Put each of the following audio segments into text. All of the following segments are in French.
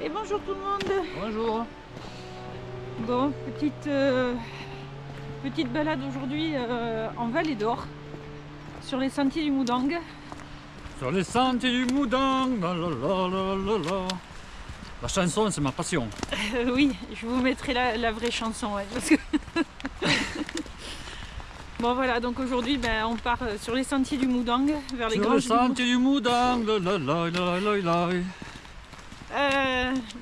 Et bonjour tout le monde. Bonjour. Bon, petite balade aujourd'hui en Vallée d'Or, sur les sentiers du Moudang. Sur les sentiers du Moudang, la la la la la la. La chanson, c'est ma passion. Oui, je vous mettrai la vraie chanson, ouais, parce que... Bon voilà, donc aujourd'hui on part sur les sentiers du Moudang, vers les Sur granges les sentiers du Moudang, la la la la la la.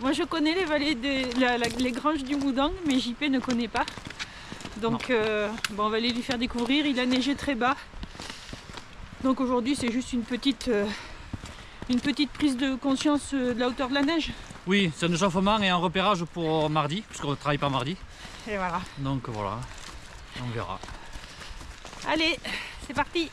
moi je connais les vallées les granges du Moudang, mais JP ne connaît pas. Donc bon, on va aller lui faire découvrir. Il a neigé très bas. Donc aujourd'hui c'est juste une petite prise de conscience de la hauteur de la neige. Oui, c'est un échauffement et un repérage pour mardi, puisqu'on ne travaille pas mardi. Et voilà. Donc voilà, on verra. Allez, c'est parti.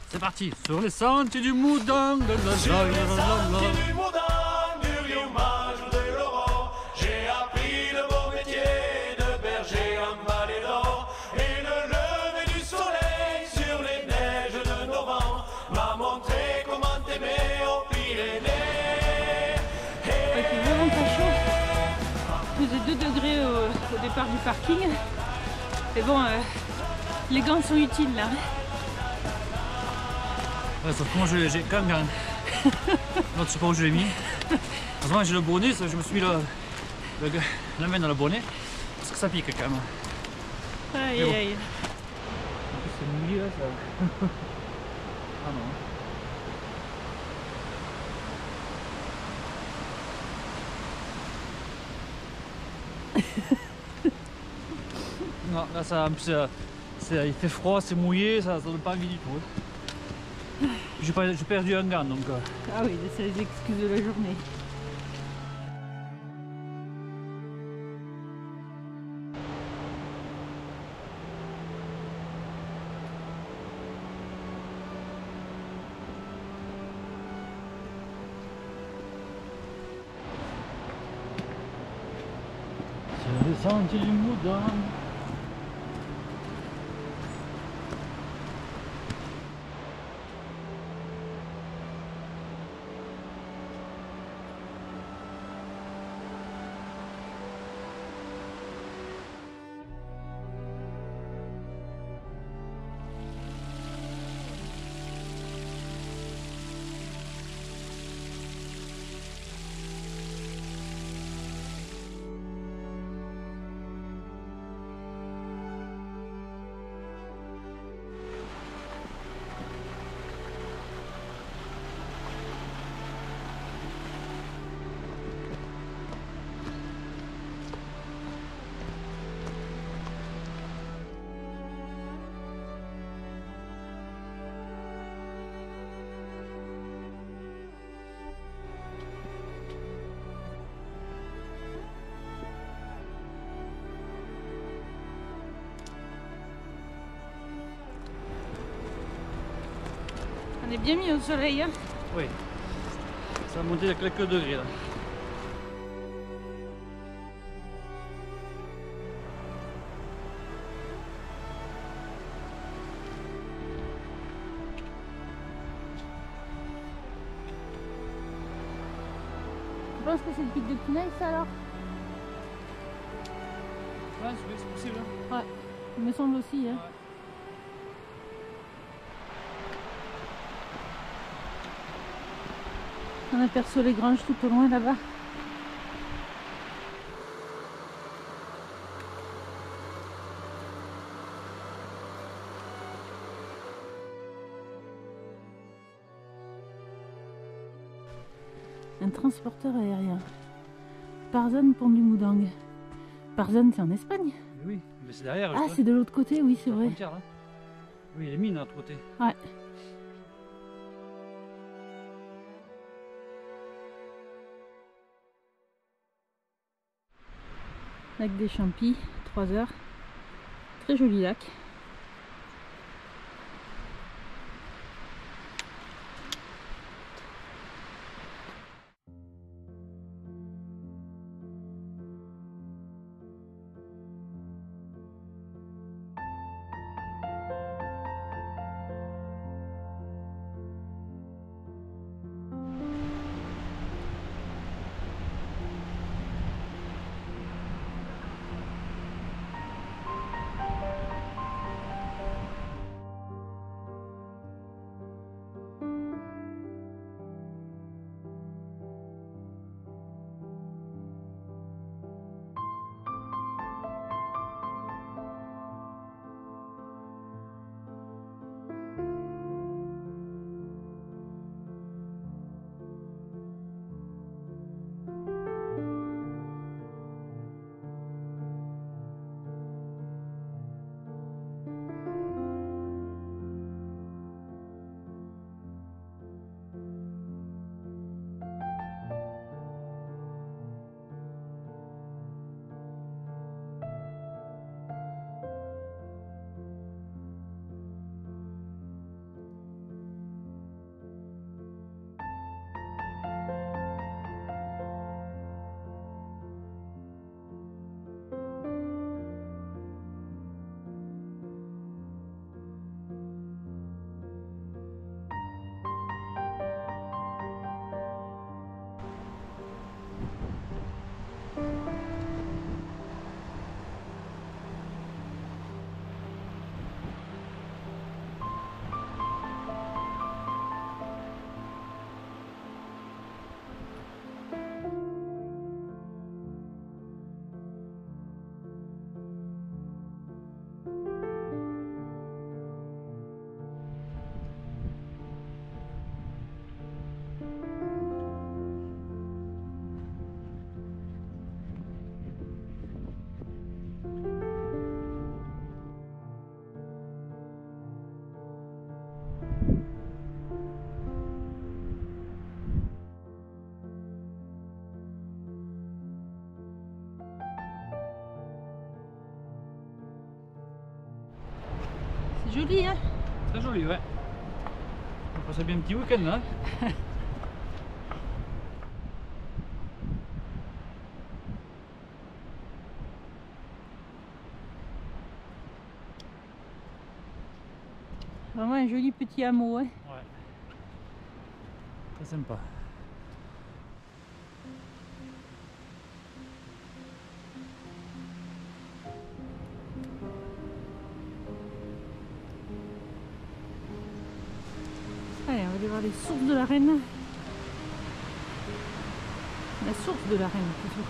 C'est parti, sur les sentiers du Moudang, la la Sur la les la la sentiers la. du Moudang, du Riomage ou de l'Aurore, j'ai appris le beau métier de berger en Vallée d'Or. Et le lever du soleil sur les neiges de novembre m'a montré comment t'aimer aux Pyrénées. Il fait vraiment pas chaud. Il faisait 2 degrés au départ du parking. Et bon, les gants sont utiles là. Ouais, sauf que moi j'ai qu'un gant. L'autre, je sais pas où je l'ai mis. Heureusement j'ai le bonnet, je me suis mis la main dans le bonnet. Parce que ça pique quand même. Aïe bon. aïe. C'est mouillé là ça. Ah non. Non, là ça, en plus, il fait froid, c'est mouillé, ça donne pas envie du tout. J'ai perdu un gant donc. Ah oui, c'est les excuses de la journée. Sur les sentiers du Moudang. On est bien mis au soleil, hein. Oui. Ça a monté à quelques degrés là. Tu penses que c'est le pic de Punaise ça alors? Ouais, c'est possible. Ouais, il me semble aussi, hein. On aperçoit les granges tout au loin là-bas. Un transporteur aérien. Parzan, pont du Moudang. Parzan, c'est en Espagne? Oui, mais c'est derrière. Ah, c'est de l'autre côté, oui, c'est la vrai. frontière là. Oui, les mines de l'autre côté. Ouais. Lac des Champis, 3 heures. Très joli lac. joli, hein? Très joli, ouais. On passe bien un petit week-end là. Vraiment un joli petit hameau, hein? Ouais. Très sympa. Allez, on va aller voir les sources de la Reine. La source de la Reine, plutôt.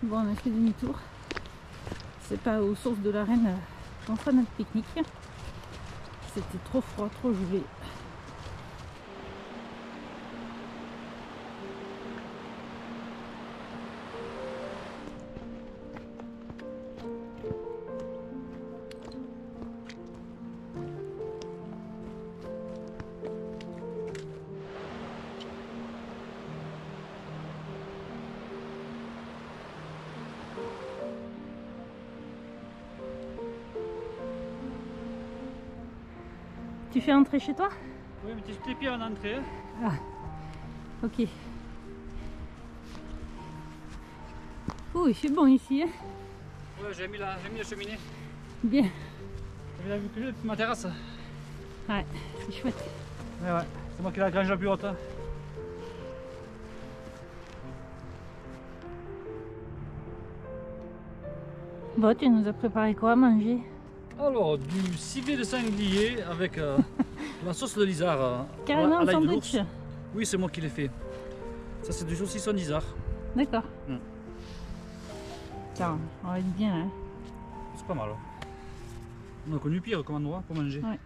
Bon, on a fait demi-tour. C'est pas aux sources de la Reine qu'on fera notre pique-nique. C'était trop froid, trop gelé. Tu fais entrer chez toi? Oui, mais tu tes pieds en entrée. Ah, ok. Oh, il fait bon ici, hein? Ouais, j'ai mis la cheminée. Bien. J'ai la vue que j'ai depuis ma terrasse. Ouais, c'est chouette. Ouais, ouais, c'est moi qui ai la grange la plus haute. Hein. Bon, tu nous as préparé quoi à manger? Alors, du civet de sanglier avec La sauce de l'Isard. Carrément à un l'ail de sandwich. l'ours. Oui, c'est moi qui l'ai fait. Ça, c'est du saucisson d'Isard. D'accord. Mm. Tiens, on va être bien. Hein. C'est pas mal. On a connu pire comme endroit pour manger. Ouais.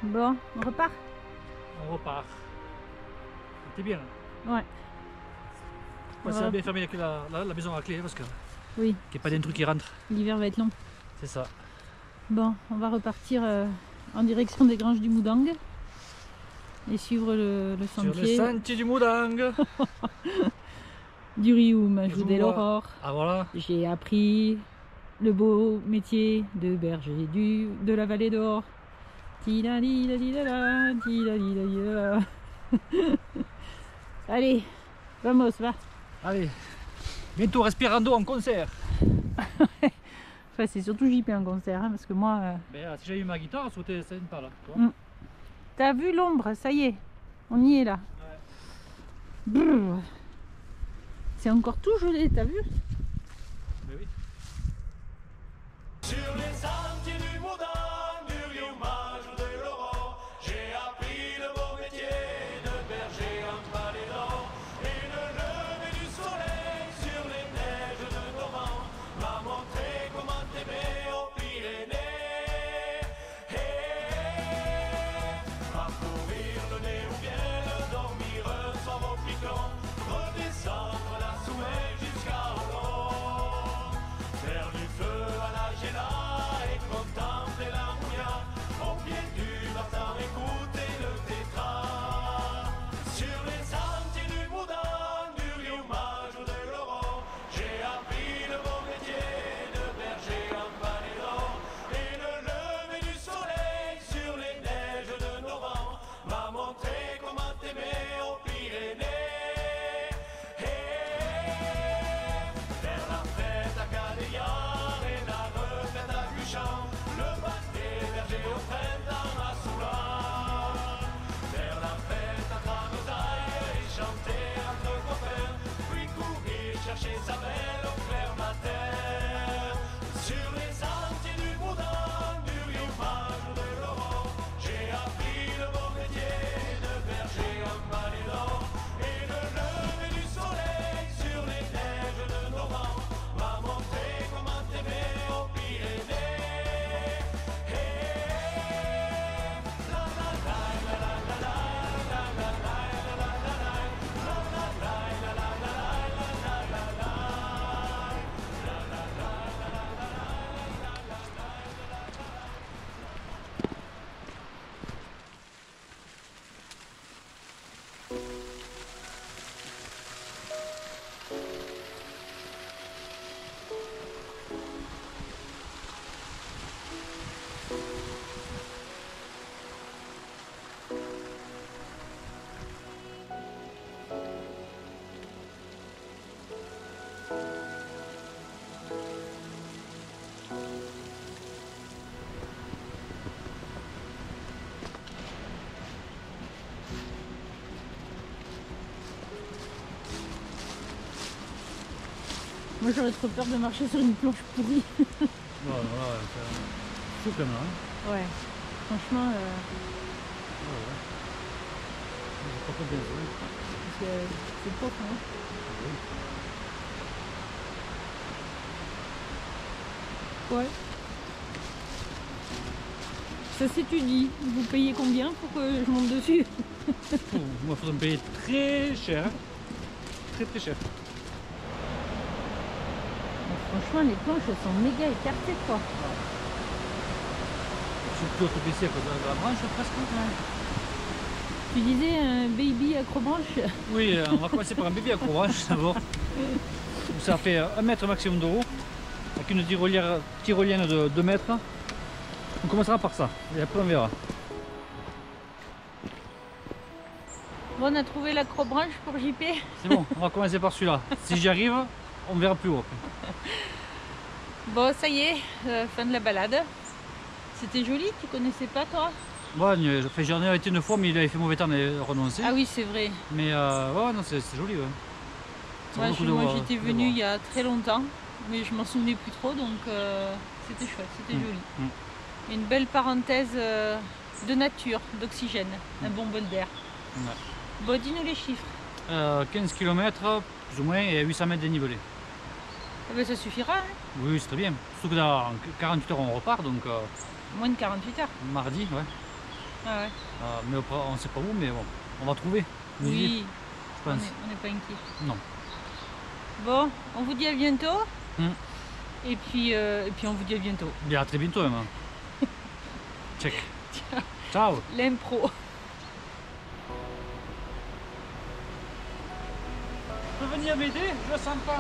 Bon, on repart? On repart. C'était bien. Ouais. On va bien fermer la maison à clé parce que oui. qu'il n'y ait pas d'un truc qui rentre. L'hiver va être long. C'est ça. Bon, on va repartir en direction des Granges du Moudang et suivre le sentier. Sur le sentier du Moudang. Du Rioum à Joudet l'Aurore. Ah voilà. J'ai appris le beau métier de berger de la vallée d'Or. Allez, vamos, va. Allez, bientôt Respirando en concert. Enfin, c'est surtout JP en concert, hein, parce que moi... si j'avais eu ma guitare, ça aurait été pas là. T'as vu l'ombre, ça y est, on y est là. Ouais. C'est encore tout gelé, t'as vu? Mais oui. Sur les sentiers du Moudang, du Rioum à Joudet l'Aurore, j'ai appris le beau métier de berger en vallée d'or. Et le lever du soleil sur les neiges de Moi j'aurais trop peur de marcher sur une planche pourrie. Voilà, c'est chaud quand même. Hein. Ouais, franchement, J'ai pas fait bien ça. c'est propre. Hein. Ouais. Ça s'étudie. Vous payez combien pour que je monte dessus? Moi, il faudrait me payer très cher. Très cher. Franchement, les planches elles sont méga écartées quoi. Surtout tout ici à cause de la branche presque. Tu disais un baby accrobranche? Oui, on va commencer par un bébé accrobranche d'abord. Ça fait 1 mètre maximum de haut, avec une tyrolienne de 2 mètres. On commencera par ça, et après on verra. Bon, on a trouvé l'accrobranche pour JP. C'est bon, on va commencer par celui-là. Si j'y arrive, on verra plus haut après. Bon, ça y est, fin de la balade. C'était joli, tu connaissais pas toi? Ouais, j'en ai été une fois, mais il avait fait mauvais temps, on a renoncé. Ah oui, c'est vrai. Mais ouais, non, c'est joli. Ouais. Ça vaut le coup de Moi voir, j'étais de venue voir. il y a très longtemps, mais je m'en souvenais plus trop, donc c'était chouette, c'était joli. Et une belle parenthèse de nature, d'oxygène, un bon bol d'air. Ouais. Bon, dis-nous les chiffres. 15 km plus ou moins et 800 mètres dénivelé. Ah ben, ça suffira, hein. Oui, c'est très bien. Surtout que dans 48 heures on repart, donc Moins de 48 heures. mardi, ouais. Ah ouais. Mais on ne sait pas où, mais bon, on va trouver. Une ville, Oui, je pense. on n'est pas inquiet. Non. Bon, on vous dit à bientôt. Mm. Et puis on vous dit à bientôt. Bien, à très bientôt même. Hein. Check. Ciao. L'impro. Tu peux venir m'aider? Je le sens pas.